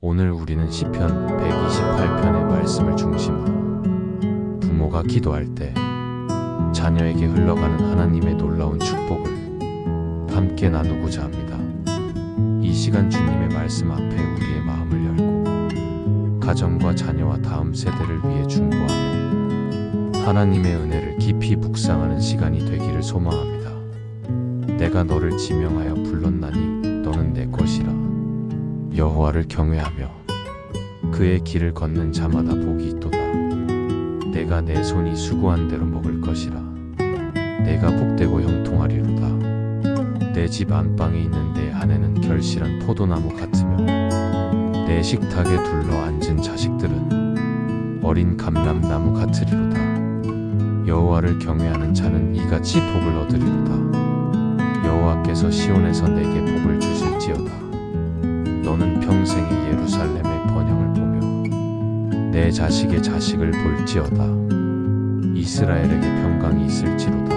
오늘 우리는 시편 128편의 말씀을 중심으로 부모가 기도할 때 자녀에게 흘러가는 하나님의 놀라운 축복을 함께 나누고자 합니다. 이 시간 주님의 말씀 앞에 우리의 마음을 열고 가정과 자녀와 다음 세대를 위해 중보하며 하나님의 은혜를 깊이 묵상하는 시간이 되기를 소망합니다. 내가 너를 지명하여 불렀나니 너는 내 것이라. 여호와를 경외하며 그의 길을 걷는 자마다 복이 있도다. 내가 내 손이 수고한 대로 먹을 것이라. 내가 복되고 형통하리로다. 내 집 안방에 있는 내 아내는 결실한 포도나무 같으며 내 식탁에 둘러 앉은 자식들은 어린 감람나무 같으리로다. 여호와를 경외하는 자는 이같이 복을 얻으리로다. 여호와께서 시온에서 내게 복을 주실지어다. 너는 평생에 예루살렘의 번영을 보며 내 자식의 자식을 볼지어다. 이스라엘에게 평강이 있을지로다.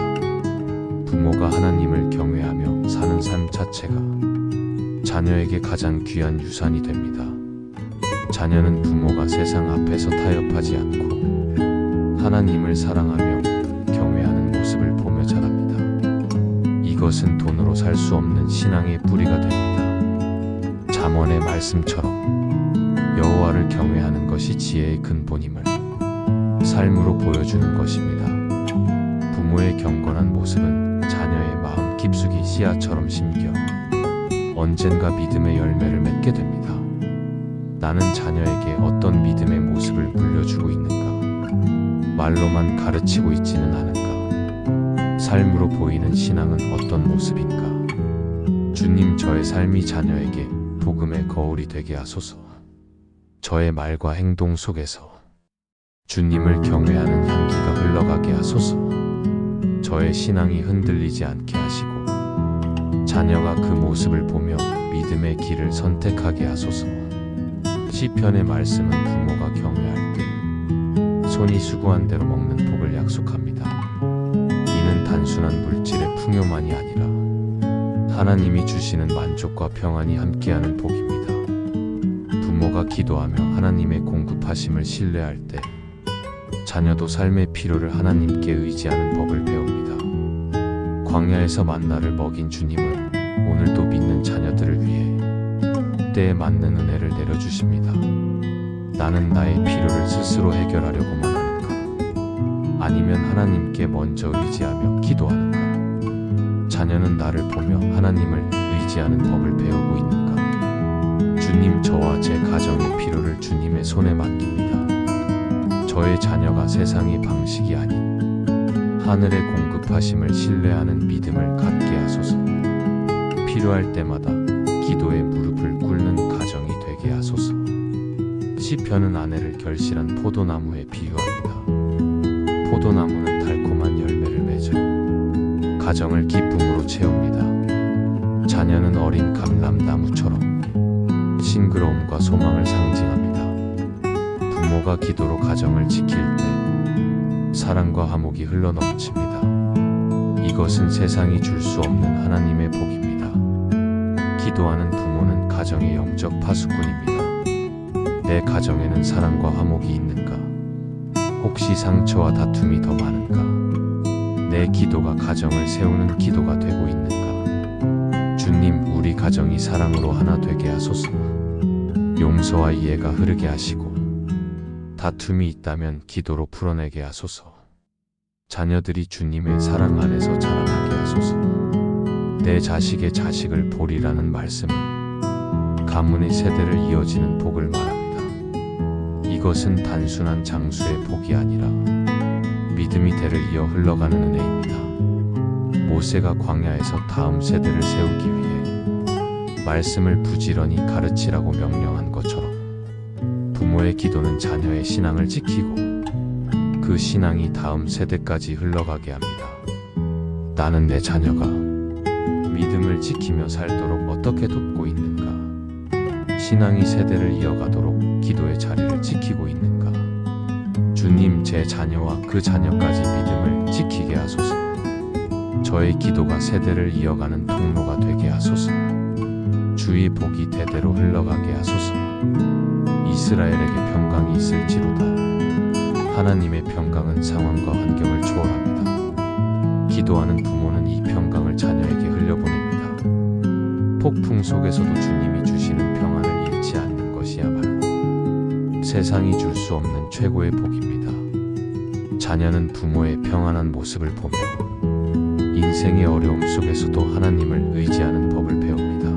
부모가 하나님을 경외하며 사는 삶 자체가 자녀에게 가장 귀한 유산이 됩니다. 자녀는 부모가 세상 앞에서 타협하지 않고 하나님을 사랑하며 경외하는 모습을 보며 자랍니다. 이것은 돈으로 살 수 없는 신앙의 뿌리가 됩니다. 잠언의 말씀처럼 여호와를 경외하는 것이 지혜의 근본임을 삶으로 보여주는 것입니다. 부모의 경건한 모습은 자녀의 마음 깊숙이 씨앗처럼 심겨 언젠가 믿음의 열매를 맺게 됩니다. 나는 자녀에게 어떤 믿음의 모습을 물려주고 있는가? 말로만 가르치고 있지는 않은가? 삶으로 보이는 신앙은 어떤 모습인가? 주님, 저의 삶이 자녀에게 복음의 거울이 되게 하소서. 저의 말과 행동 속에서 주님을 경외하는 향기가 흘러가게 하소서. 저의 신앙이 흔들리지 않게 하시고 자녀가 그 모습을 보며 믿음의 길을 선택하게 하소서. 시편의 말씀은 부모가 경외할 때 손이 수고한 대로 먹는 복을 약속합니다. 이는 단순한 물질의 풍요만이 아니라 하나님이 주시는 만족과 평안이 함께하는 복입니다. 부모가 기도하며 하나님의 공급하심을 신뢰할 때 자녀도 삶의 필요를 하나님께 의지하는 법을 배웁니다. 광야에서 만나를 먹인 주님은 오늘도 믿는 자녀들을 위해 때에 맞는 은혜를 내려주십니다. 나는 나의 필요를 스스로 해결하려고만 하는가? 아니면 하나님께 먼저 의지하며 기도하는가? 자녀는 나를 보며 하나님을 의지하는 법을 배우고 있는가? 주님, 저와 제 가정의 필요를 주님의 손에 맡깁니다. 저의 자녀가 세상의 방식이 아닌 하늘의 공급하심을 신뢰하는 믿음을 갖게 하소서. 필요할 때마다 기도에 무릎을 꿇는 가정이 되게 하소서. 시편은 아내를 결실한 포도나무에 비유합니다. 포도나무는 달콤한 열매를 맺어 가정을 기쁨으로 채웁니다. 자녀는 어린 감람나무처럼 싱그러움과 소망을 상징합니다. 부모가 기도로 가정을 지킬 때 사랑과 화목이 흘러넘칩니다. 이것은 세상이 줄 수 없는 하나님의 복입니다. 기도하는 부모는 가정의 영적 파수꾼입니다. 내 가정에는 사랑과 화목이 있는가? 혹시 상처와 다툼이 더 많은가? 내 기도가 가정을 세우는 기도가 되고 있는가? 주님, 우리 가정이 사랑으로 하나 되게 하소서. 용서와 이해가 흐르게 하시고 다툼이 있다면 기도로 풀어내게 하소서. 자녀들이 주님의 사랑 안에서 자라나게 하소서. 내 자식의 자식을 보리라는 말씀은 가문의 세대를 이어지는 복을 말합니다. 이것은 단순한 장수의 복이 아니라 믿음이 대를 이어 흘러가는 은혜입니다. 모세가 광야에서 다음 세대를 세우기 위해 말씀을 부지런히 가르치라고 명령한 것처럼 부모의 기도는 자녀의 신앙을 지키고 그 신앙이 다음 세대까지 흘러가게 합니다. 나는 내 자녀가 믿음을 지키며 살도록 어떻게 돕고 있는가? 신앙이 세대를 이어가도록 기도의 자리를 지키고 있는가? 주님, 제 자녀와 그 자녀까지 믿음을 지키게 하소서. 저의 기도가 세대를 이어가는 통로가 되게 하소서. 주의 복이 대대로 흘러가게 하소서. 이스라엘에게 평강이 있을지로다. 하나님의 평강은 상황과 환경을 초월합니다. 기도하는 부모는 이 평강을 자녀에게 흘려보냅니다. 폭풍 속에서도 주님이 주시는 평안을 잃지 않는 것이야말로 세상이 줄 수 없는 최고의 복입니다. 자녀는 부모의 평안한 모습을 보며 인생의 어려움 속에서도 하나님을 의지하는 법을 배웁니다.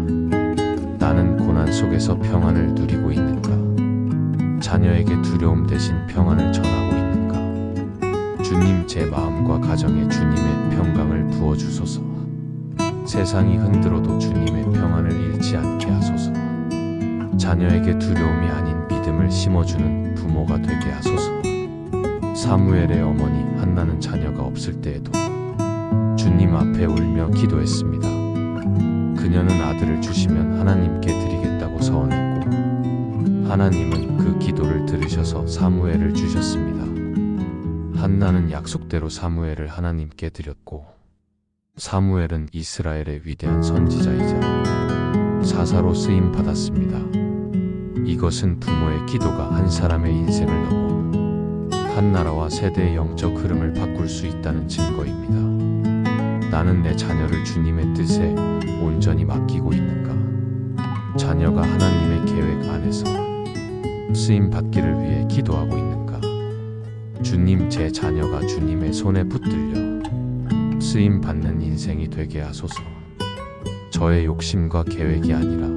나는 고난 속에서 평안을 누리고 있는가? 자녀에게 두려움 대신 평안을 전하고 있는가? 주님, 제 마음과 가정에 주님의 평강을 부어주소서. 세상이 흔들어도 주님의 평안을 잃지 않게 하소서. 자녀에게 두려움이 아닌 믿음을 심어주는 부모가 되게 하소서. 사무엘의 어머니 한나는 자녀가 없을 때에도 주님 앞에 울며 기도했습니다. 그녀는 아들을 주시면 하나님께 드리겠다고 서원했고 하나님은 그 기도를 들으셔서 사무엘을 주셨습니다. 한나는 약속대로 사무엘을 하나님께 드렸고 사무엘은 이스라엘의 위대한 선지자이자 사사로 쓰임 받았습니다. 이것은 부모의 기도가 한 사람의 인생을 넘어 한 나라와 세대의 영적 흐름을 바꿀 수 있다는 증거입니다. 나는 내 자녀를 주님의 뜻에 온전히 맡기고 있는가? 자녀가 하나님의 계획 안에서 쓰임 받기를 위해 기도하고 있는가? 주님, 제 자녀가 주님의 손에 붙들려 쓰임 받는 인생이 되게 하소서. 저의 욕심과 계획이 아니라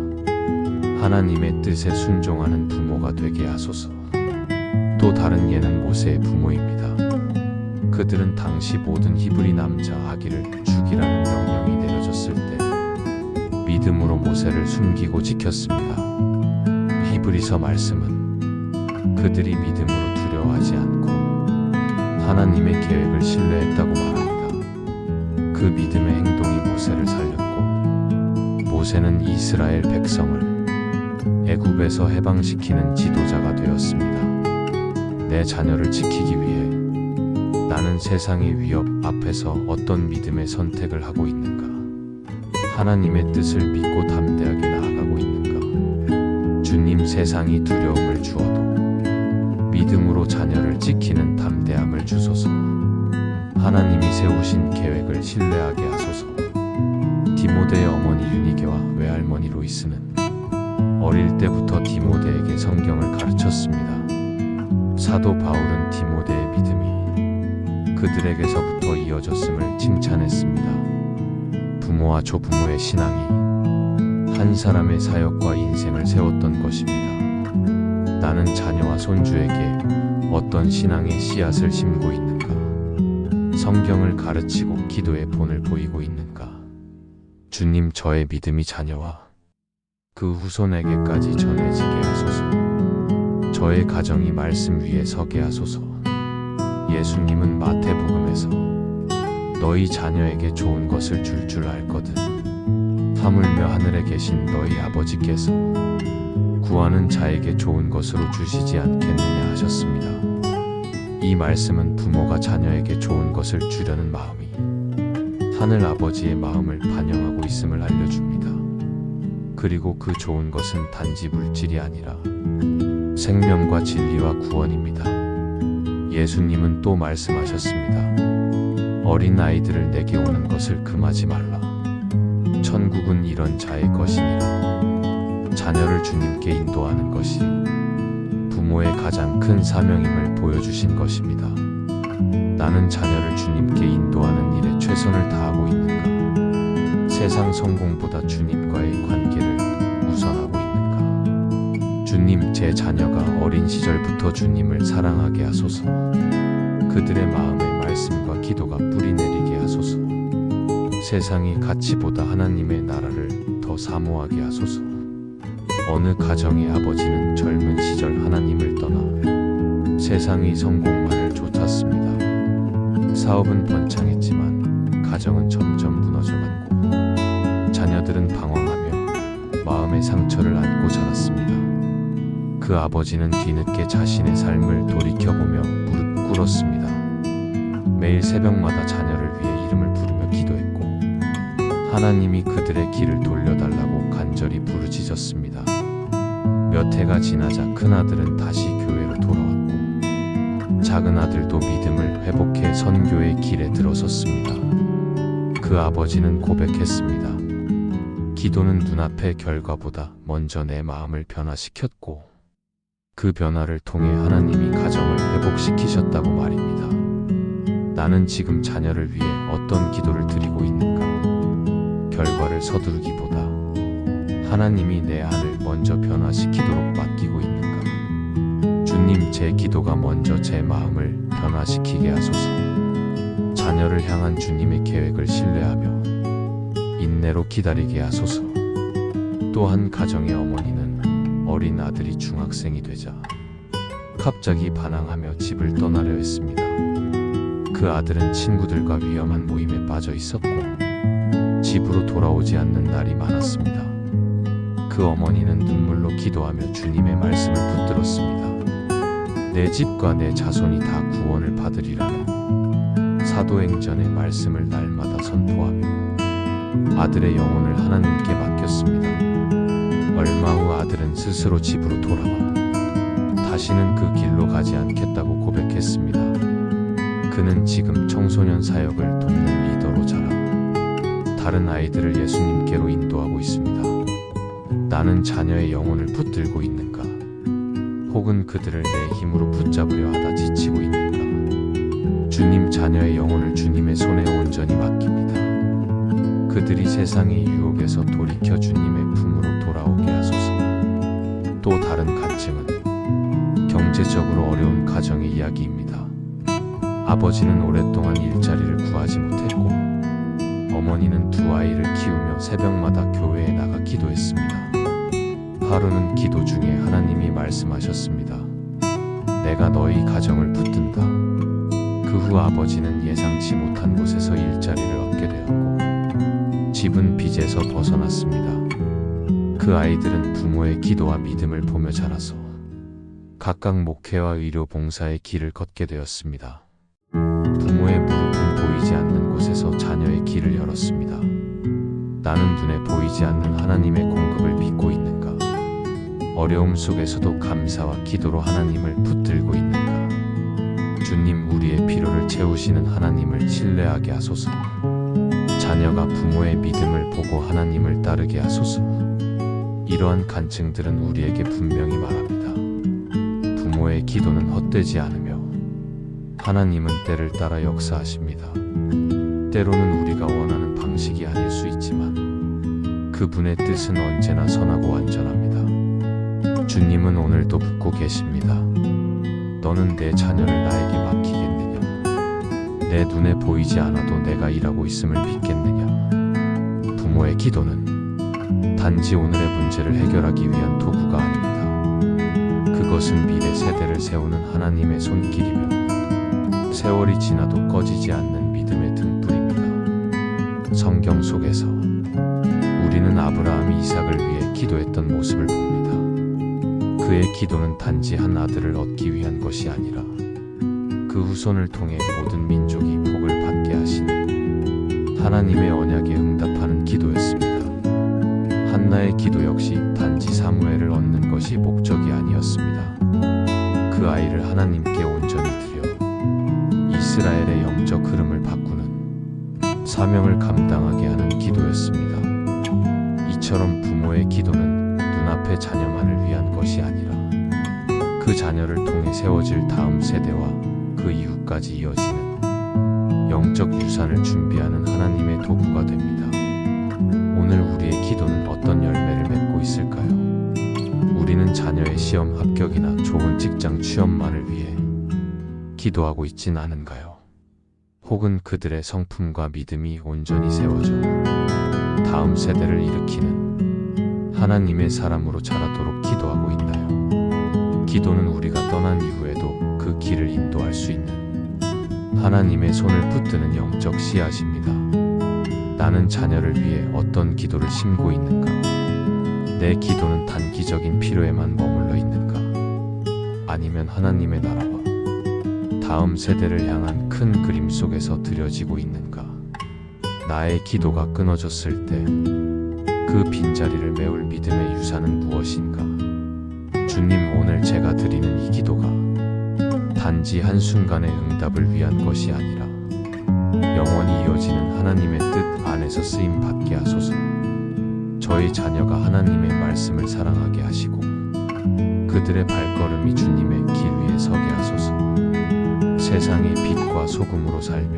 하나님의 뜻에 순종하는 부모가 되게 하소서. 또 다른 예는 모세의 부모입니다. 그들은 당시 모든 히브리 남자 아기를 죽이라는 명령이 내려졌을 때 믿음으로 모세를 숨기고 지켰습니다. 히브리서 말씀은 그들이 믿음으로 두려워하지 않고 하나님의 계획을 신뢰했다고 말합니다. 그 믿음의 행동이 모세를 살렸고 모세는 이스라엘 백성을 애굽에서 해방시키는 지도자가 되었습니다. 내 자녀를 지키기 위해 나는 세상의 위협 앞에서 어떤 믿음의 선택을 하고 있는가? 하나님의 뜻을 믿고 담대하게 나아가고 있는가? 주님, 세상이 두려움을 주어도 믿음으로 자녀를 지키는 담대함을 주소서. 하나님이 세우신 계획을 신뢰하게 하소서. 디모데의 어머니 유니게와 외할머니 로이스는 어릴 때부터 디모데에게 성경을 가르쳤습니다. 사도 바울은 디모데의 믿음이 그들에게서부터 이어졌음을 칭찬했습니다. 부모와 조부모의 신앙이 한 사람의 사역과 인생을 세웠던 것입니다. 나는 자녀와 손주에게 어떤 신앙의 씨앗을 심고 있는가? 성경을 가르치고 기도의 본을 보이고 있는가? 주님, 저의 믿음이 자녀와 그 후손에게까지 전해지게 하소서. 저의 가정이 말씀 위에 서게 하소서. 예수님은 마태복음에서 너희 자녀에게 좋은 것을 줄 줄 알거든 하물며 하늘에 계신 너희 아버지께서 구하는 자에게 좋은 것으로 주시지 않겠느냐 하셨습니다. 이 말씀은 부모가 자녀에게 좋은 것을 주려는 마음이 하늘 아버지의 마음을 반영하고 있음을 알려줍니다. 그리고 그 좋은 것은 단지 물질이 아니라 생명과 진리와 구원입니다. 예수님은 또 말씀하셨습니다. 어린 아이들을 내게 오는 것을 금하지 말라. 천국은 이런 자의 것이니라. 자녀를 주님께 인도하는 것이 부모의 가장 큰 사명임을 보여주신 것입니다. 나는 자녀를 주님께 인도하는 일에 최선을 다하고 있는가? 세상 성공보다 주님과의 관계를 우선하고 있는가? 주님, 제 자녀가 어린 시절부터 주님을 사랑하게 하소서. 그들의 마음에 말씀과 기도가 뿌리 내리게 하소서. 세상이 가치보다 하나님의 나라를 더 사모하게 하소서. 어느 가정의 아버지는 젊은 시절 하나님을 떠나 세상의 성공만을 쫓았습니다. 사업은 번창했지만 가정은 점점 무너져갔고 자녀들은 방황하며 마음의 상처를 안고 자랐습니다. 그 아버지는 뒤늦게 자신의 삶을 돌이켜보며 무릎 꿇었습니다. 매일 새벽마다 자녀를 위해 이름을 부르며 기도했고 하나님이 그들의 길을 돌려달라고 간절히 부르짖었습니다. 몇 해가 지나자 큰아들은 다시 교회로 돌아왔고 작은 아들도 믿음을 회복해 선교의 길에 들어섰습니다. 그 아버지는 고백했습니다. 기도는 눈앞의 결과보다 먼저 내 마음을 변화시켰고 그 변화를 통해 하나님이 가정을 회복시키셨다고 말입니다. 나는 지금 자녀를 위해 어떤 기도를 드리고 있는가? 결과를 서두르기보다 하나님이 내 안을 먼저 변화시키도록 맡기고 있는가? 주님, 제 기도가 먼저 제 마음을 변화시키게 하소서. 자녀를 향한 주님의 계획을 신뢰하며 인내로 기다리게 하소서. 또한 가정의 어머니는 어린 아들이 중학생이 되자 갑자기 반항하며 집을 떠나려 했습니다. 그 아들은 친구들과 위험한 모임에 빠져 있었고 집으로 돌아오지 않는 날이 많았습니다. 그 어머니는 눈물로 기도하며 주님의 말씀을 붙들었습니다. 내 집과 내 자손이 다 구원을 받으리라는 사도행전의 말씀을 날마다 선포하며 아들의 영혼을 하나님께 맡겼습니다. 얼마 후 아들은 스스로 집으로 돌아와 다시는 그 길로 가지 않겠다고 고백했습니다. 그는 지금 청소년 사역을 돕는 리더로 자라 다른 아이들을 예수님께로 인도하고 있습니다. 나는 자녀의 영혼을 붙들고 있는가? 혹은 그들을 내 힘으로 붙잡으려 하다 지치고 있는가? 주님, 자녀의 영혼을 주님의 손에 온전히 맡깁니다. 그들이 세상의 유혹에서 돌이켜 주님의 품으로 돌아오게 하소서. 또 다른 간증은 경제적으로 어려운 가정의 이야기입니다. 아버지는 오랫동안 일자리를 구하지 못했고 어머니는 두 아이를 키우며 새벽마다 교회에 나가 기도했습니다. 하루는 기도 중에 하나님이 말씀하셨습니다. 내가 너희 가정을 붙든다. 그 후 아버지는 예상치 못한 곳에서 일자리를 얻게 되었고 집은 빚에서 벗어났습니다. 그 아이들은 부모의 기도와 믿음을 보며 자라서 각각 목회와 의료 봉사의 길을 걷게 되었습니다. 부모의 무릎은 보이지 않는 곳에서 자녀의 길을 열었습니다. 나는 눈에 보이지 않는 하나님의 공급을 믿고 있는가? 어려움 속에서도 감사와 기도로 하나님을 붙들고 있는가? 주님, 우리의 필요를 채우시는 하나님을 신뢰하게 하소서. 자녀가 부모의 믿음을 보고 하나님을 따르게 하소서. 이러한 간증들은 우리에게 분명히 말합니다. 부모의 기도는 헛되지 않으며 하나님은 때를 따라 역사하십니다. 때로는 우리가 원하는 방식이 아닐 수 있지만 그분의 뜻은 언제나 선하고 완전합니다. 주님은 오늘도 묻고 계십니다. 너는 내 자녀를 나에게 맡기겠느냐? 내 눈에 보이지 않아도 내가 일하고 있음을 믿겠느냐? 부모의 기도는 단지 오늘의 문제를 해결하기 위한 도구가 아닙니다. 그것은 미래 세대를 세우는 하나님의 손길이며 세월이 지나도 꺼지지 않는 믿음의 등불입니다. 성경 속에서 우리는 아브라함이 이삭을 위해 기도했던 모습을 봅니다. 그의 기도는 단지 한 아들을 얻기 위한 것이 아니라 그 후손을 통해 모든 민족이 복을 받게 하시는 하나님의 언약에 응답하는 기도였습니다. 한나의 기도 역시 단지 사무엘을 얻는 것이 목적이 아니었습니다. 그 아이를 하나님께 온전히 드려 이스라엘의 영적 흐름을 바꾸는 사명을 감당하게 하는 기도였습니다. 이처럼 부모의 기도는 눈앞의 자녀만을 위한 것이 아니라 그 자녀를 통해 세워질 다음 세대와 그 이후까지 이어지는 영적 유산을 준비하는 하나님의 도구가 됩니다. 오늘 우리의 기도는 어떤 열매를 맺고 있을까요? 우리는 자녀의 시험 합격이나 좋은 직장 취업만을 위해 기도하고 있진 않은가요? 혹은 그들의 성품과 믿음이 온전히 세워져 다음 세대를 일으키는 하나님의 사람으로 자라도록 기도하고 있나요? 기도는 우리가 떠난 이후에도 그 길을 인도할 수 있는 하나님의 손을 붙드는 영적 씨앗입니다. 나는 자녀를 위해 어떤 기도를 심고 있는가? 내 기도는 단기적인 필요에만 머물러 있는가? 아니면 하나님의 나라와 다음 세대를 향한 큰 그림 속에서 드려지고 있는가? 나의 기도가 끊어졌을 때 그 빈자리를 메울 믿음의 유산은 무엇인가? 주님, 오늘 제가 드리는 이 기도가 단지 한순간의 응답을 위한 것이 아니라 영원히 이어지는 하나님의 뜻 안에서 쓰임 받게 하소서. 저희 자녀가 하나님의 말씀을 사랑하게 하시고 그들의 발걸음이 주님의 길 위에 서게 하소서. 세상의 빛과 소금으로 살며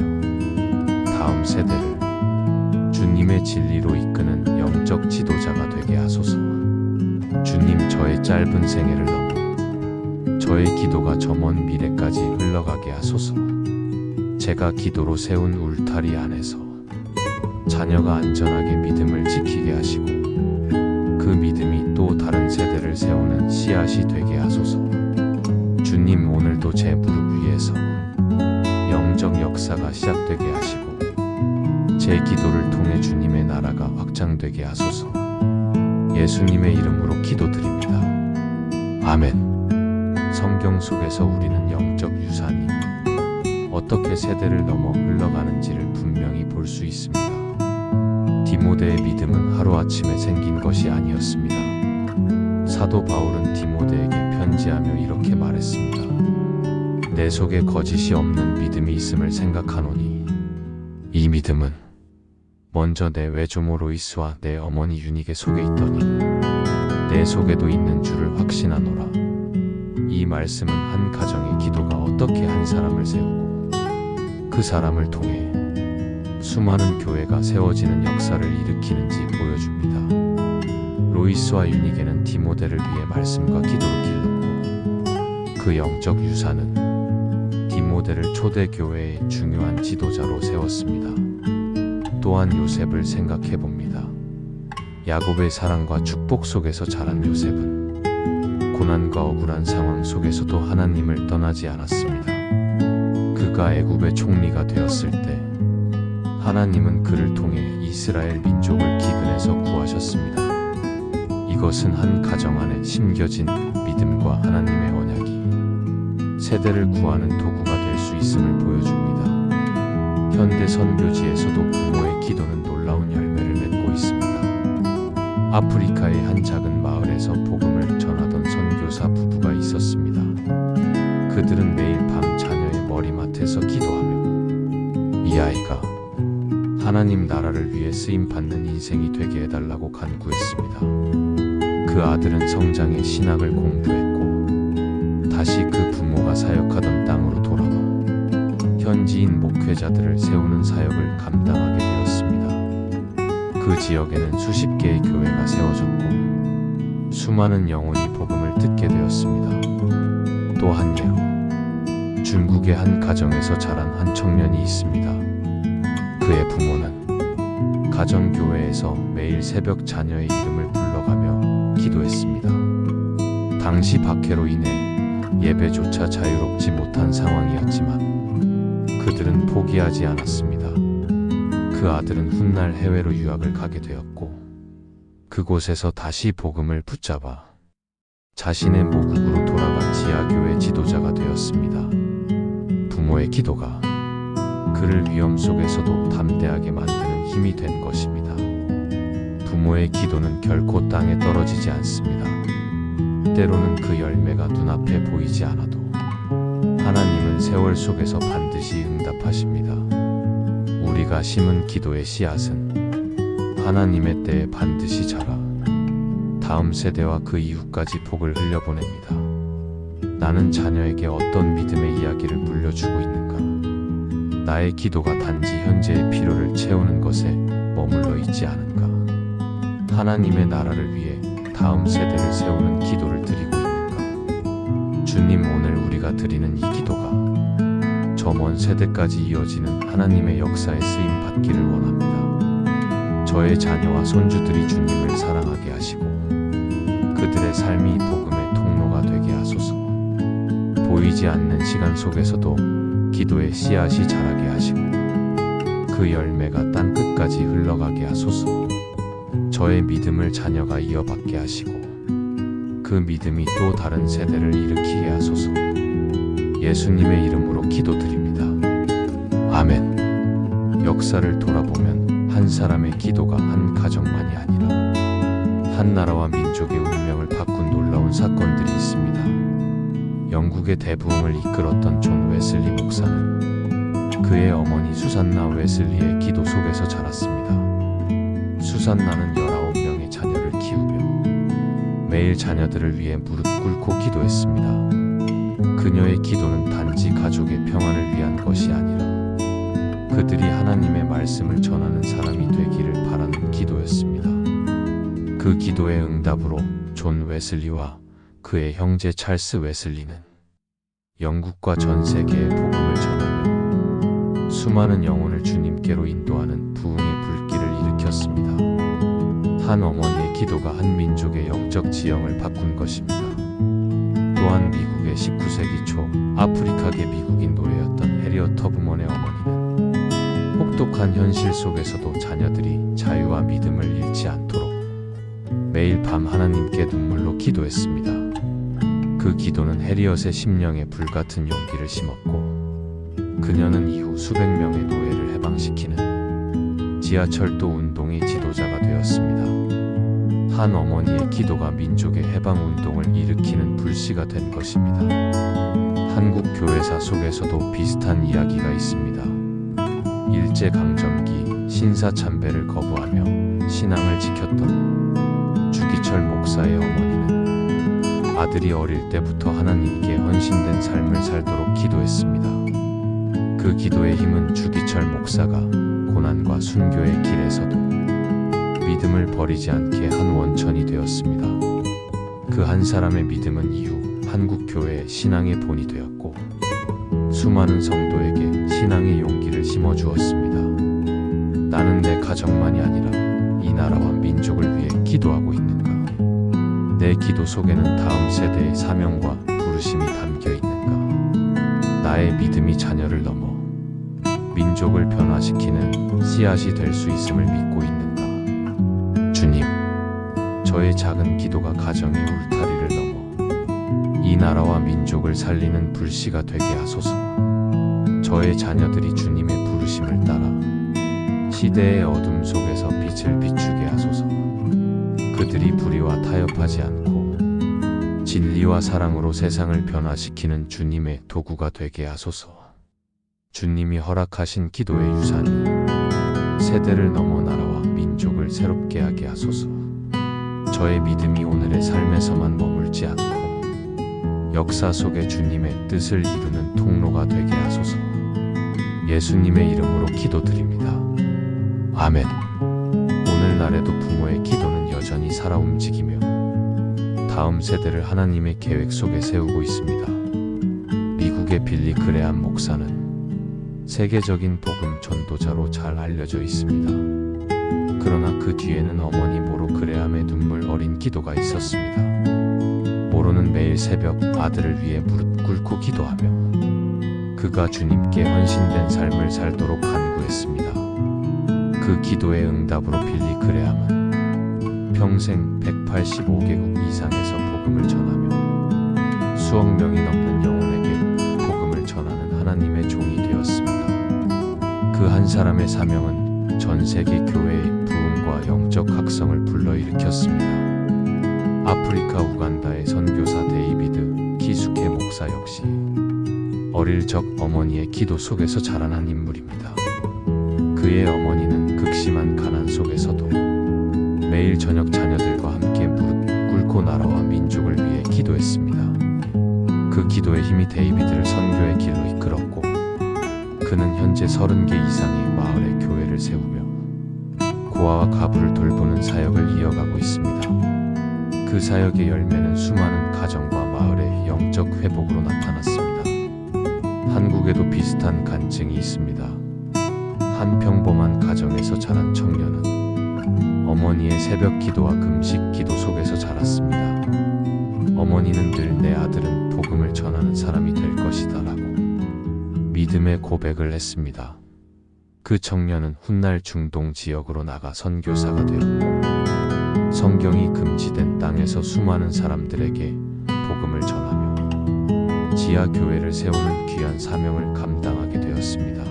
다음 세대를 주님의 진리로 이끄는 영적 지도자가 되게 하소서. 주님, 저의 짧은 생애를 넘어 저의 기도가 저 먼 미래까지 흘러가게 하소서. 제가 기도로 세운 울타리 안에서 자녀가 안전하게 믿음을 지키게 하시고 그 믿음이 또 다른 세대를 세우는 씨앗이 되게 하소서. 주님, 오늘도 제 무릎 위에서 영적 역사가 시작되게 하시고 제 기도를 통해 주님의 나라가 확장되게 하소서. 예수님의 이름으로 기도드립니다. 아멘. 성경 속에서 우리는 영적 유산이 어떻게 세대를 넘어 흘러가는지를 분명히 볼 수 있습니다. 디모데의 믿음은 하루아침에 생긴 것이 아니었습니다. 사도 바울은 디모데에게 편지하며 이렇게 말했습니다. 내 속에 거짓이 없는 믿음이 있음을 생각하노니 이 믿음은 먼저 내 외조모 로이스와 내 어머니 유니게 속에 있더니 내 속에도 있는 줄을 확신하노라. 이 말씀은 한 가정의 기도가 어떻게 한 사람을 세우고 그 사람을 통해 수많은 교회가 세워지는 역사를 일으키는지 보여줍니다. 로이스와 유니게는 디모데를 위해 말씀과 기도로 길렀고 그 영적 유산은 디모데를 초대교회의 중요한 지도자로 세웠습니다. 또한 요셉을 생각해 봅니다. 야곱의 사랑과 축복 속에서 자란 요셉은 고난과 억울한 상황 속에서도 하나님을 떠나지 않았습니다. 그가 애굽의 총리가 되었을 때 하나님은 그를 통해 이스라엘 민족을 기근에서 구하셨습니다. 이것은 한 가정 안에 심겨진 믿음과 하나님의 언약이 세대를 구하는 도구가 될 수 있음을 보여줍니다. 현대 선교지에서도 부모의 기도는 놀라운 열매를 맺고 있습니다. 아프리카의 한 작은 마을에서 복음을 전하던 선교사 부부가 있었습니다. 그들은 매일 밤 자녀의 머리맡에서 기도하며 이 아이가 하나님 나라를 위해 쓰임받는 인생이 되게 해달라고 간구했습니다. 그 아들은 성장해 신학을 공부했고 다시 그 부모가 사역하던 땅으로 돌아와 현지인 목회자들을 세우는 사역을 감당하게 되었습니다. 그 지역에는 수십 개의 교회가 세워졌고 수많은 영혼이 복음을 듣게 되었습니다. 또 한 예로 중국의 한 가정에서 자란 한 청년이 있습니다. 그의 부모는 가정교회에서 매일 새벽 자녀의 이름을 불러가며 기도했습니다. 당시 박해로 인해 예배조차 자유롭지 못한 상황이었지만 그들은 포기하지 않았습니다. 그 아들은 훗날 해외로 유학을 가게 되었고 그곳에서 다시 복음을 붙잡아 자신의 모국으로 돌아간 지하교회 지도자가 되었습니다. 부모의 기도가 그를 위험 속에서도 담대하게 만드는 힘이 된 것입니다. 부모의 기도는 결코 땅에 떨어지지 않습니다. 때로는 그 열매가 눈앞에 보이지 않아도 하나님은 세월 속에서 반드시 응답하십니다. 우리가 심은 기도의 씨앗은 하나님의 때에 반드시 자라 다음 세대와 그 이후까지 복을 흘려보냅니다. 나는 자녀에게 어떤 믿음의 이야기를 물려주고 있는가? 나의 기도가 단지 현재의 필요를 채우는 것에 머물러 있지 않은가? 하나님의 나라를 위해 다음 세대를 세우는 기도를 드리고 있는가? 주님, 오늘 우리가 드리는 이 기도가 저 먼 세대까지 이어지는 하나님의 역사에 쓰임 받기를 원합니다. 저의 자녀와 손주들이 주님을 사랑하게 하시고 그들의 삶이 복음의 통로가 되게 하소서. 보이지 않는 시간 속에서도 기도의 씨앗이 자라게 하시고 그 열매가 땅 끝까지 흘러가게 하소서. 저의 믿음을 자녀가 이어받게 하시고 그 믿음이 또 다른 세대를 일으키게 하소서. 예수님의 이름으로 기도드립니다. 아멘. 역사를 돌아보면 한 사람의 기도가 한 가정만이 아니라 한 나라와 민족의 운명을 바꾼 놀라운 사건들이 있습니다. 영국의 대부흥을 이끌었던 존 웨슬리 목사는 그의 어머니 수산나 웨슬리의 기도 속에서 자랐습니다. 수산나는 19명의 자녀를 키우며 매일 자녀들을 위해 무릎 꿇고 기도했습니다. 그녀의 기도는 단지 가족의 평안을 위한 것이 아니라 그들이 하나님의 말씀을 전하는 사람이 되기를 바라는 기도였습니다. 그 기도의 응답으로 존 웨슬리와 그의 형제 찰스 웨슬리는 영국과 전 세계에 복음을 전하며 수많은 영혼을 주님께로 인도하는 부흥의 불길을 일으켰습니다. 한 어머니의 기도가 한 민족의 영적 지형을 바꾼 것입니다. 또한 미국의 19세기 초 아프리카계 미국인 노예였던 해리엇 터브먼의 어머니는 혹독한 현실 속에서도 자녀들이 자유와 믿음을 잃지 않도록 매일 밤 하나님께 눈물로 기도했습니다. 그 기도는 해리엇의 심령에 불같은 용기를 심었고 그녀는 이후 수백 명의 노예를 해방시키는 지하철도 운동의 지도자가 되었습니다. 한 어머니의 기도가 민족의 해방 운동을 일으키는 불씨가 된 것입니다. 한국 교회사 속에서도 비슷한 이야기가 있습니다. 일제강점기 신사참배를 거부하며 신앙을 지켰던 주기철 목사의 어머니는 아들이 어릴 때부터 하나님께 헌신된 삶을 살도록 기도했습니다. 그 기도의 힘은 주기철 목사가 고난과 순교의 길에서도 믿음을 버리지 않게 한 원천이 되었습니다. 그 한 사람의 믿음은 이후 한국 교회의 신앙의 본이 되었고 수많은 성도에게 신앙의 용기를 심어주었습니다. 나는 내 가정만이 아니라 이 나라와 민족을 위해 기도하고 있는가? 내 기도 속에는 다음 세대의 사명과 부르심이 담겨 있는가? 나의 믿음이 자녀를 넘어 민족을 변화시키는 씨앗이 될 수 있음을 믿고 있는가? 주님, 저의 작은 기도가 가정의 울타리를 넘어 이 나라와 민족을 살리는 불씨가 되게 하소서. 저의 자녀들이 주님의 부르심을 따라 시대의 어둠 속에서 빛을 비추게 하소서. 그들이 불의와 타협하지 않고 진리와 사랑으로 세상을 변화시키는 주님의 도구가 되게 하소서. 주님이 허락하신 기도의 유산이 세대를 넘어 나라와 민족을 새롭게 하게 하소서. 저의 믿음이 오늘의 삶에서만 머물지 않고 역사 속에 주님의 뜻을 이루는 통로가 되게 하소서. 예수님의 이름으로 기도드립니다. 아멘. 오늘날에도 부모의 기도는 여전히 살아 움직이며 다음 세대를 하나님의 계획 속에 세우고 있습니다. 미국의 빌리 그레함 목사는 세계적인 복음 전도자로 잘 알려져 있습니다. 그러나 그 뒤에는 어머니 모로 그레함의 눈물 어린 기도가 있었습니다. 모로는 매일 새벽 아들을 위해 무릎 꿇고 기도하며 그가 주님께 헌신된 삶을 살도록 간구했습니다. 그 기도의 응답으로 빌리 그레함은 평생 185개국 이상에서 복음을 전하며 수억 명이 넘는 영혼에게 복음을 전하는 하나님의 종이 되었습니다. 그 한 사람의 사명은 전 세계 교회의 부흥과 영적 각성을 불러일으켰습니다. 아프리카 우간다의 선교사 데이비드 키수케 목사 역시 어릴 적 어머니의 기도 속에서 자라난 인물입니다. 그의 어머니는 극심한 가난 속에서도 매일 저녁 자녀들과 함께 무릎 꿇고 나라와 민족을 위해 기도했습니다. 그 기도의 힘이 데이비드를 선교의 길로 이끌었고 그는 현재 30개 이상의 마을에 교회를 세우며 고아와 가부를 돌보는 사역을 이어가고 있습니다. 그 사역의 열매는 수많은 가정과 마을의 영적 회복으로 나타났습니다. 한국에도 비슷한 간증이 있습니다. 한 평범한 가정에서 자란 청년은 어머니의 새벽 기도와 금식 기도 속에서 자랐습니다. 어머니는 늘 내 아들은 복음을 전하는 사람이 될 것이다 라고 믿음의 고백을 했습니다. 그 청년은 훗날 중동 지역으로 나가 선교사가 되었고 성경이 금지된 땅에서 수많은 사람들에게 복음을 전하며 지하 교회를 세우는 귀한 사명을 감당하게 되었습니다.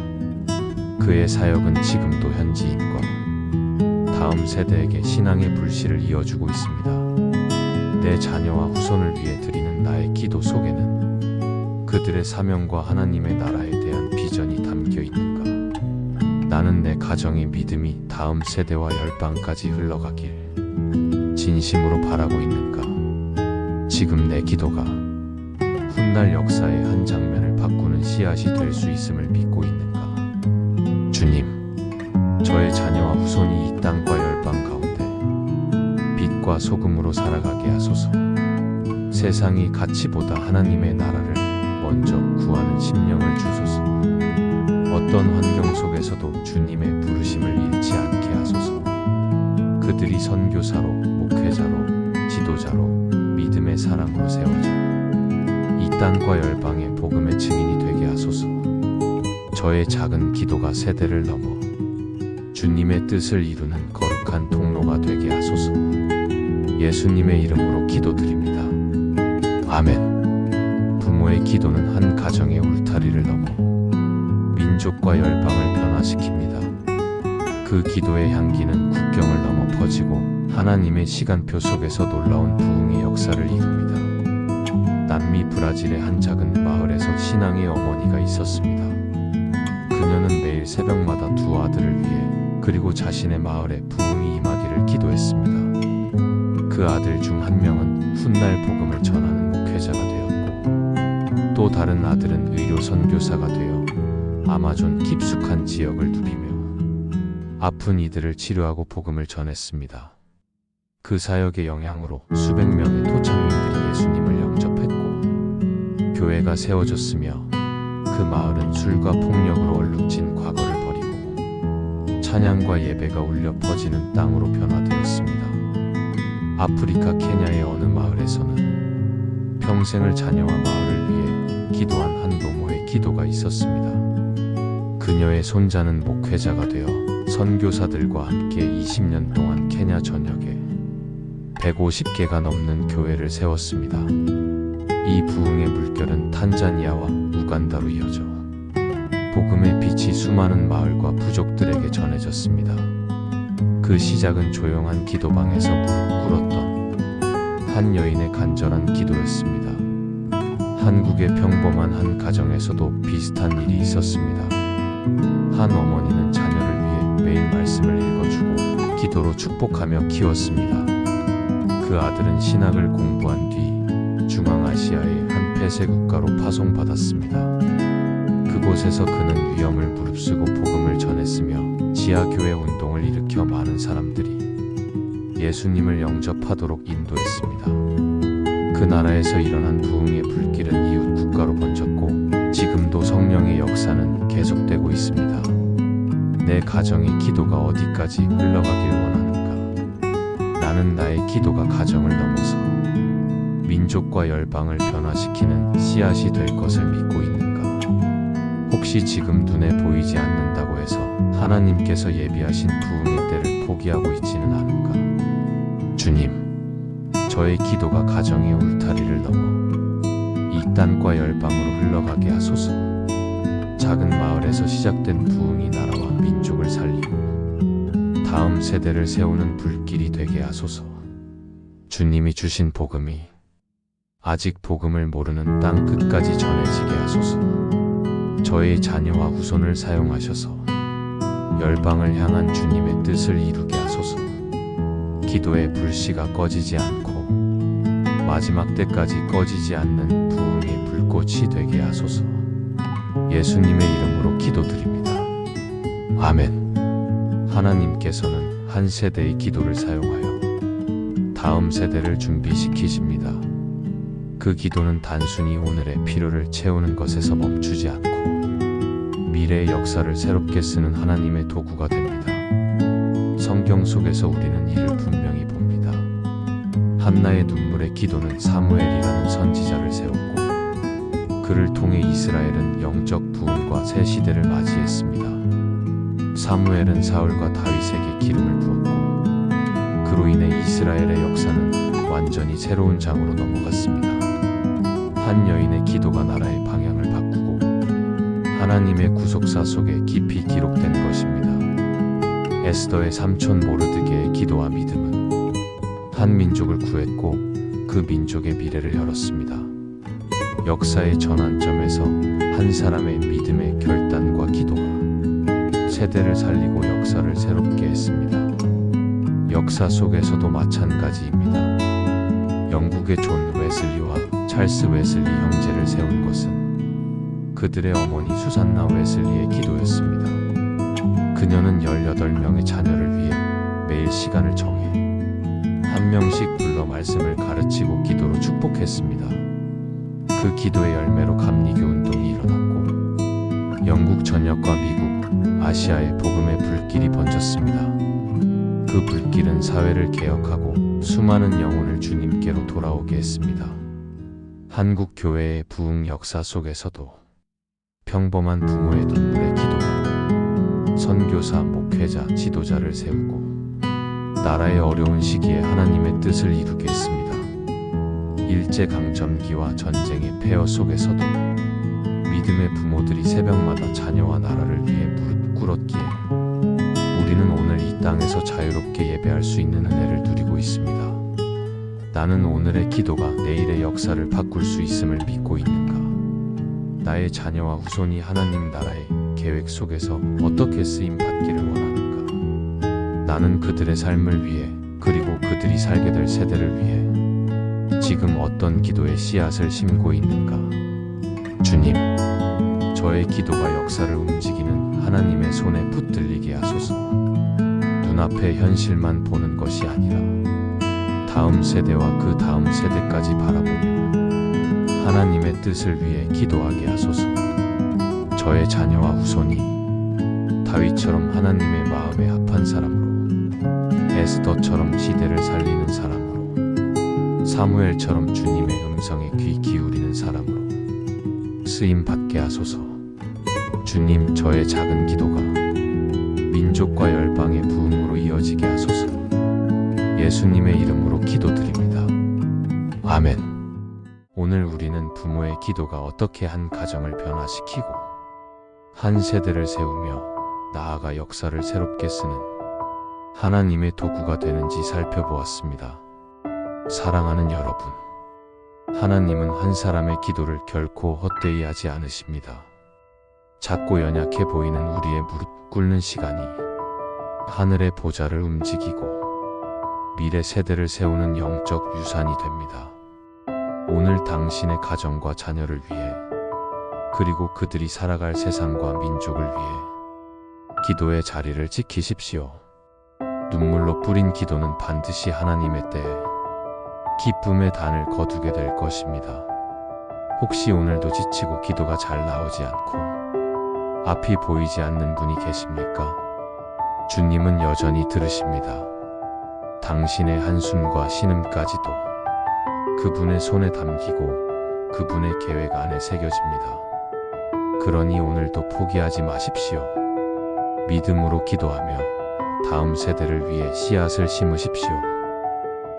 그의 사역은 지금도 현지인과 다음 세대에게 신앙의 불씨를 이어주고 있습니다. 내 자녀와 후손을 위해 드리는 나의 기도 속에는 그들의 사명과 하나님의 나라에 대한 비전이 담겨 있는가? 나는 내 가정의 믿음이 다음 세대와 열방까지 흘러가길 진심으로 바라고 있는가? 지금 내 기도가 훗날 역사의 한 장면을 바꾸는 씨앗이 될 수 있음을 믿고 있는가? 주님, 저의 자녀와 후손이 이 땅과 열방 가운데 빛과 소금으로 살아가게 하소서. 세상이 가치보다 하나님의 나라를 먼저 구하는 심령을 주소서. 어떤 환경 속에서도 주님의 부르심을 잃지 않게 하소서. 그들이 선교사로, 목회자로, 지도자로, 믿음의 사람으로 세워져 이 땅과 열방의 복음의 증인이 되게 하소서. 저의 작은 기도가 세대를 넘어 주님의 뜻을 이루는 거룩한 통로가 되게 하소서. 예수님의 이름으로 기도드립니다. 아멘. 부모의 기도는 한 가정의 울타리를 넘어 민족과 열방을 변화시킵니다. 그 기도의 향기는 국경을 넘어 퍼지고 하나님의 시간표 속에서 놀라운 부흥의 역사를 이룹니다. 남미 브라질의 한 작은 마을에서 신앙의 어머니가 있었습니다. 그녀는 매일 새벽마다 두 아들을 위해 그리고 자신의 마을에 부흥이 임하기를 기도했습니다. 그 아들 중 한 명은 훗날 복음을 전하는 목회자가 되었고, 또 다른 아들은 의료 선교사가 되어 아마존 깊숙한 지역을 누비며 아픈 이들을 치료하고 복음을 전했습니다. 그 사역의 영향으로 수백 명의 토착민들이 예수님을 영접했고 교회가 세워졌으며 그 마을은 술과 폭력으로 얼룩진 과거를 버리고 찬양과 예배가 울려 퍼지는 땅으로 변화되었습니다. 아프리카 케냐의 어느 마을에서는 평생을 자녀와 마을을 위해 기도한 한 노모의 기도가 있었습니다. 그녀의 손자는 목회자가 되어 선교사들과 함께 20년 동안 케냐 전역에 150개가 넘는 교회를 세웠습니다. 이 부흥의 물결은 탄자니아와 우간다로 이어져 복음의 빛이 수많은 마을과 부족들에게 전해졌습니다. 그 시작은 조용한 기도방에서 무릎 꿇었던 한 여인의 간절한 기도였습니다. 한국의 평범한 한 가정에서도 비슷한 일이 있었습니다. 한 어머니는 자녀를 위해 매일 말씀을 읽어주고 기도로 축복하며 키웠습니다. 그 아들은 신학을 공부한 뒤 중앙아시아의 한 폐쇄 국가로 파송받았습니다. 그곳에서 그는 위험을 무릅쓰고 복음을 전했으며 지하교회 운동을 일으켜 많은 사람들이 예수님을 영접하도록 인도했습니다. 그 나라에서 일어난 부흥의 불길은 이웃 국가로 번졌고 지금도 성령의 역사는 계속되고 있습니다. 내 가정의 기도가 어디까지 흘러가길 원하는가? 나는 나의 기도가 가정을 넘어서 민족과 열방을 변화시키는 씨앗이 될 것을 믿고 있는가? 혹시 지금 눈에 보이지 않는다고 해서 하나님께서 예비하신 부흥의 때를 포기하고 있지는 않은가? 주님, 저의 기도가 가정의 울타리를 넘어 이 땅과 열방으로 흘러가게 하소서. 작은 마을에서 시작된 부흥이 나라와 민족을 살리고 다음 세대를 세우는 불길이 되게 하소서. 주님이 주신 복음이 아직 복음을 모르는 땅 끝까지 전해지게 하소서. 저의 자녀와 후손을 사용하셔서 열방을 향한 주님의 뜻을 이루게 하소서. 기도의 불씨가 꺼지지 않고 마지막 때까지 꺼지지 않는 부흥의 불꽃이 되게 하소서. 예수님의 이름으로 기도드립니다. 아멘. 하나님께서는 한 세대의 기도를 사용하여 다음 세대를 준비시키십니다. 그 기도는 단순히 오늘의 필요를 채우는 것에서 멈추지 않고 미래의 역사를 새롭게 쓰는 하나님의 도구가 됩니다. 성경 속에서 우리는 이를 분명히 봅니다. 한나의 눈물의 기도는 사무엘이라는 선지자를 세웠고 그를 통해 이스라엘은 영적 부흥과 새 시대를 맞이했습니다. 사무엘은 사울과 다윗에게 기름을 부었고 그로 인해 이스라엘의 역사는 완전히 새로운 장으로 넘어갔습니다. 한 여인의 기도가 나라의 방향을 바꾸고 하나님의 구속사 속에 깊이 기록된 것입니다. 에스더의 삼촌 모르드게의 기도와 믿음은 한 민족을 구했고 그 민족의 미래를 열었습니다. 역사의 전환점에서 한 사람의 믿음의 결단과 기도가 세대를 살리고 역사를 새롭게 했습니다. 역사 속에서도 마찬가지입니다. 영국의 존 웨슬리와 찰스 웨슬리 형제를 세운 것은 그들의 어머니 수산나 웨슬리의 기도였습니다. 그녀는 18명의 자녀를 위해 매일 시간을 정해 한 명씩 불러 말씀을 가르치고 기도로 축복했습니다. 그 기도의 열매로 감리교 운동이 일어났고 영국 전역과 미국, 아시아에 복음의 불길이 번졌습니다. 그 불길은 사회를 개혁하고 수많은 영혼을 주님께로 돌아오게 했습니다. 한국 교회의 부흥 역사 속에서도 평범한 부모의 눈물의 기도가 선교사, 목회자, 지도자를 세우고 나라의 어려운 시기에 하나님의 뜻을 이루게 했습니다. 일제강점기와 전쟁의 폐허 속에서도 믿음의 부모들이 새벽마다 자녀와 나라를 위해 무릎 꿇었기에 우리는 오늘 이 땅에서 자유롭게 예배할 수 있는 은혜를 누리고 있습니다. 나는 오늘의 기도가 내일의 역사를 바꿀 수 있음을 믿고 있는가? 나의 자녀와 후손이 하나님 나라의 계획 속에서 어떻게 쓰임 받기를 원하는가? 나는 그들의 삶을 위해 그리고 그들이 살게 될 세대를 위해 지금 어떤 기도의 씨앗을 심고 있는가? 주님, 저의 기도가 역사를 움직이는 하나님의 손에 붙들리게 하소서. 눈앞의 현실만 보는 것이 아니라 다음 세대와 그 다음 세대까지 바라보며 하나님의 뜻을 위해 기도하게 하소서. 저의 자녀와 후손이 다윗처럼 하나님의 마음에 합한 사람으로, 에스더처럼 시대를 살리는 사람으로, 사무엘처럼 주님의 음성에 귀 기울이는 사람으로 쓰임 받게 하소서. 주님, 저의 작은 기도가 민족과 열방의 부흥으로 이어지게 하소서. 예수님의 이름으로 기도드립니다. 아멘. 오늘 우리는 부모의 기도가 어떻게 한 가정을 변화시키고 한 세대를 세우며 나아가 역사를 새롭게 쓰는 하나님의 도구가 되는지 살펴보았습니다. 사랑하는 여러분, 하나님은 한 사람의 기도를 결코 헛되이 하지 않으십니다. 작고 연약해 보이는 우리의 무릎 꿇는 시간이 하늘의 보좌를 움직이고 미래 세대를 세우는 영적 유산이 됩니다. 오늘 당신의 가정과 자녀를 위해 그리고 그들이 살아갈 세상과 민족을 위해 기도의 자리를 지키십시오. 눈물로 뿌린 기도는 반드시 하나님의 때에 기쁨의 단을 거두게 될 것입니다. 혹시 오늘도 지치고 기도가 잘 나오지 않고 앞이 보이지 않는 분이 계십니까? 주님은 여전히 들으십니다. 당신의 한숨과 신음까지도 그분의 손에 담기고 그분의 계획 안에 새겨집니다. 그러니 오늘도 포기하지 마십시오. 믿음으로 기도하며 다음 세대를 위해 씨앗을 심으십시오.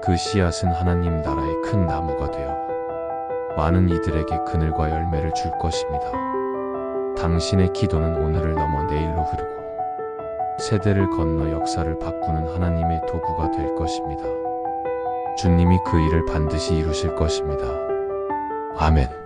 그 씨앗은 하나님 나라의 큰 나무가 되어 많은 이들에게 그늘과 열매를 줄 것입니다. 당신의 기도는 오늘을 넘어 내일로 흐르고 세대를 건너 역사를 바꾸는 하나님의 도구가 될 것입니다. 주님이 그 일을 반드시 이루실 것입니다. 아멘.